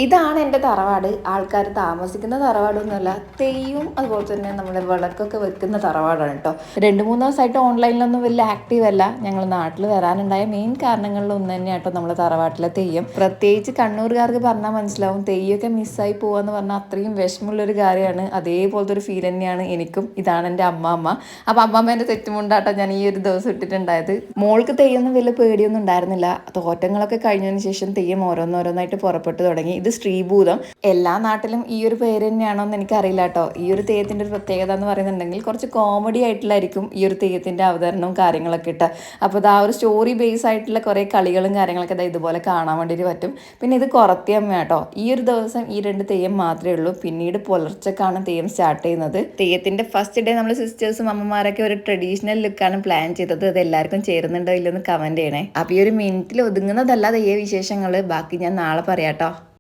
ഇതാണ് എൻ്റെ തറവാട്. ആൾക്കാർ താമസിക്കുന്ന തറവാടൊന്നുമല്ല, തെയ്യവും അതുപോലെ തന്നെ നമ്മുടെ വിളക്കൊക്കെ വെക്കുന്ന തറവാടാണ് കേട്ടോ. 2-3 ദിവസമായിട്ട് ഓൺലൈനിലൊന്നും വലിയ ആക്റ്റീവ് അല്ല. ഞങ്ങൾ നാട്ടിൽ വരാനുണ്ടായ മെയിൻ കാരണങ്ങളിൽ ഒന്ന് തന്നെയാണ് കേട്ടോ നമ്മുടെ തറവാട്ടിലെ തെയ്യം. പ്രത്യേകിച്ച് കണ്ണൂരുകാർക്ക് പറഞ്ഞാൽ മനസ്സിലാവും, തെയ്യമൊക്കെ മിസ്സായി പോവാന്ന് പറഞ്ഞാൽ അത്രയും വിഷമമുള്ളൊരു കാര്യമാണ്. അതേപോലത്തെ ഒരു ഫീൽ തന്നെയാണ് എനിക്കും. ഇതാണ് എൻ്റെ അമ്മാമ്മ. അപ്പം അമ്മാമ്മേൻ്റെ തെറ്റുമുണ്ടാട്ടോ ഞാൻ ഈ ഒരു ദിവസം ഇട്ടിട്ടുണ്ടായത്. മോൾക്ക് തെയ്യൊന്നും വലിയ പേടിയൊന്നും ഉണ്ടായിരുന്നില്ല. തോറ്റങ്ങളൊക്കെ കഴിഞ്ഞതിന് ശേഷം തെയ്യം ഓരോന്നോരോന്നായിട്ട് പുറപ്പെട്ടു തുടങ്ങി. ഇത് ശ്രീഭൂതം. എല്ലാ നാട്ടിലും ഈ ഒരു പേര് തന്നെയാണോ എന്ന് എനിക്കറിയില്ല കേട്ടോ. ഈ ഒരു തെയ്യത്തിൻ്റെ ഒരു പ്രത്യേകത എന്ന് പറയുന്നുണ്ടെങ്കിൽ കുറച്ച് കോമഡി ആയിട്ടുള്ളായിരിക്കും ഈ ഒരു തെയ്യത്തിൻ്റെ അവതരണവും കാര്യങ്ങളൊക്കെ ഇട്ട്. അപ്പോൾ ഇത് ആ ഒരു സ്റ്റോറി ബേസ് ആയിട്ടുള്ള കുറേ കളികളും കാര്യങ്ങളൊക്കെ ഇതുപോലെ കാണാൻ വേണ്ടിയിട്ട് പറ്റും. പിന്നെ ഇത് കുറത്തിയമ്മ കേട്ടോ. ഈ ഒരു ദിവസം ഈ 2 തെയ്യം മാത്രമേ ഉള്ളൂ. പിന്നീട് പുലർച്ചക്കാണ് തെയ്യം സ്റ്റാർട്ട് ചെയ്യുന്നത്. തെയ്യത്തിൻ്റെ ഫസ്റ്റ് ഡേ നമ്മൾ സിസ്റ്റേഴ്സും അമ്മമാരൊക്കെ ഒരു ട്രഡീഷണൽ ലുക്കാണ് പ്ലാൻ ചെയ്തത്. അത് എല്ലാവർക്കും ചേരുന്നുണ്ടോ ഇല്ലെന്ന് കമൻറ്റ് ചെയ്യണേ. അപ്പോൾ ഈ ഒരു മിനിറ്റിൽ ഒതുങ്ങുന്നതല്ല തെയ്യ വിശേഷങ്ങൾ. ബാക്കി ഞാൻ നാളെ പറയാം കേട്ടോ.